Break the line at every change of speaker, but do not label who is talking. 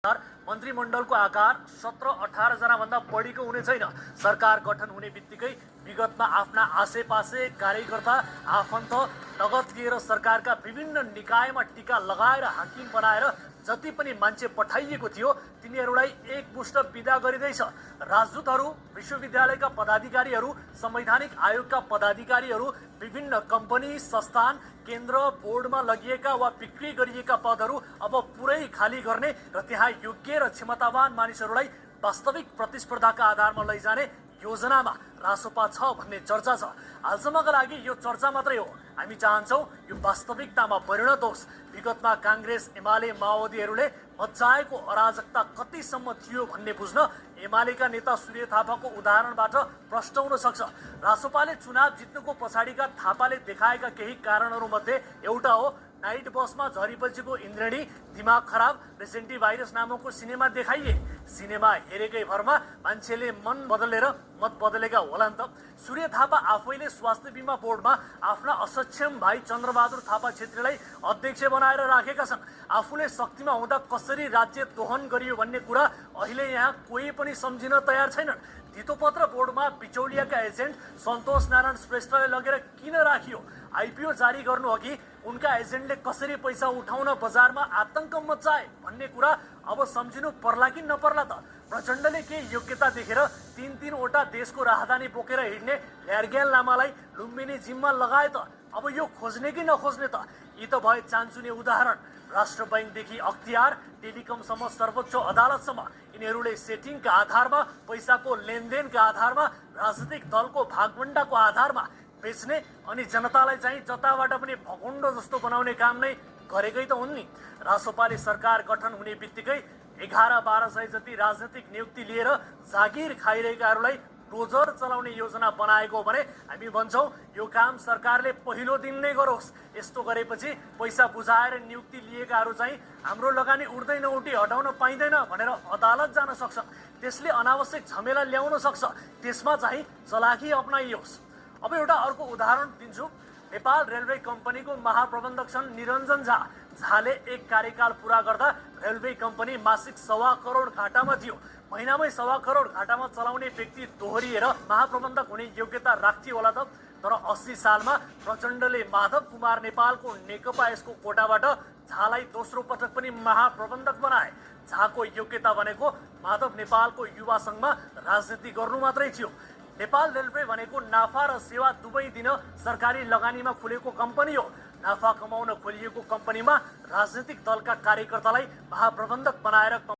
मन्त्रीमण्डलको आकार 17-18 जना भन्दा बढीको हुने छैन। सरकार गठन हुने बित्तिकै विगतमा आफ्ना आसेपासे कार्यकर्ता आफन्त नगद लिएर सरकारका विभिन्न निकायमा टीका लगाएर हाकिम बनाएर जति पनि मान्छे पठाइएको थियो तिनीहरूलाई एकमुष्ट बिदा गरिँदैछ। राजदूतहरू, विश्वविद्यालयका पदाधिकारीहरू, संवैधानिक आयोगका पदाधिकारीहरू, विभिन्न कम्पनी, संस्थान, केन्द्र, बोर्डमा लगिएका वा बिक्री गरिएका पदहरू अब पुरै खाली गर्ने र त्यहाँ योग्य र क्षमतावान मानिसहरूलाई वास्तविक प्रतिस्पर्धाका आधारमा लैजाने योजनामा रासोपा छ भन्ने चर्चा छ। हालसम्मका लागि यो चर्चा मात्रै हो। हामी चाहन्छौँ यो वास्तविकतामा परिणत होस्। विगतमा कांग्रेस, एमाले, माओवादीहरूले मचाएको अराजकता कतिसम्म थियो भन्ने बुझ्न एमालेका नेता सूर्य थापाको उदाहरणबाट प्रष्ट हुन सक्छ। रासोपाले चुनाव जित्नुको पछाडिका थापाले देखाएका केही कारणहरूमध्ये एउटा हो नाइट बसमा झरीपछिको इन्द्रेणी, दिमाग खराब, रेसेन्टी भाइरस नामकको सिनेमा देखाइए। सिनेमा हेरेकै भरमा मान्छेले मन बदलेर मत बदलेका होलान् त। सूर्य थापा आफैले स्वास्थ्य बीमा बोर्डमा आफ्ना असक्षम भाइ चन्द्रबहादुर थापा छेत्रीलाई अध्यक्ष बनाएर राखेका छन्। आफूले शक्तिमा हुँदा कसरी राज्य दोहन गरियो भन्ने कुरा अहिले यहाँ कोही पनि सम्झिन तयार छैनन्। धितोपत्र बोर्डमा बिचौलियाका एजेन्ट सन्तोष नारायण श्रेष्ठलाई लगेर किन राखियो? आइपिओ जारी गर्नु अघि उनका एजेन्टले कसरी पैसा उठाउन बजारमा आतंक मचाए भन्ने कुरा अब सम्झिनु पर्ला कि नपर्ला त? प्रचण्डले के योग्यता देखेर तीन-तीनवटा देशको राजधानी बोकेर हिँड्ने ल्यार्ग्याल लामालाई लुम्बिनी जिम्मा लगाए त? अब यो खोज्ने कि नखोज्ने त? यी त भए चान्चुने उदाहरण। राष्ट्र बैंकदेखि अख्तियार, टेलिकमसम्म सर्वोच्च अदालतसम्म यिनीहरूले सेटिङका आधारमा, पैसाको लेनदेनका आधारमा, राजनीतिक दलको भागभण्डाको आधारमा बेच्ने अनि जनतालाई चाहिँ जताबाट पनि भकुण्डो जस्तो बनाउने काम नै गरेकै त हुन् नि। रासोपाले सरकार गठन हुने बित्तिकै 11-1200 जति राजनीतिक नियुक्ति लिएर जागिर खाइरहेकाहरूलाई डोजर चलाउने योजना बनाएको हो भने हामी भन्छौँ यो काम सरकारले पहिलो दिन नै गरोस्। यस्तो गरेपछि पैसा बुझाएर नियुक्ति लिएकाहरू चाहिँ हाम्रो लगानी उठ्दै नउठी हटाउन पाइँदैन भनेर अदालत जान सक्छन्। त्यसले अनावश्यक झमेला ल्याउन सक्छ। त्यसमा चाहिँ चलाखी अपनाइयोस्। अब एउटा अर्को उदाहरण दिन्छु। नेपाल रेलवे कम्पनीको महाप्रबन्धक छन् निरञ्जन झा। झाले एक कार्यकाल पूरा गर्दा रेलवे कम्पनी मासिक 1.25 करोड घाटामा थियो। महिनामै 1.25 करोड घाटामा चलाउने व्यक्ति दोहोरिएर महाप्रबन्धक हुने योग्यता राख्थ्यो होला त? तर 80 सालमा प्रचण्डले माधव कुमार नेपालको नेकपा यसको कोटाबाट झालाई दोस्रो पटक पनि महाप्रबन्धक बनाए। झाको योग्यता भनेको माधव नेपालको युवा सङ्घमा राजनीति गर्नु मात्रै थियो। नेपाल रेलवे भनेको नाफा र सेवा दुवै दिन सरकारी लगानीमा खुलेको कम्पनी हो। नाफा कमाउन खोलिएको कम्पनीमा राजनीतिक दलका कार्यकर्तालाई महाप्रबन्धक बनाएर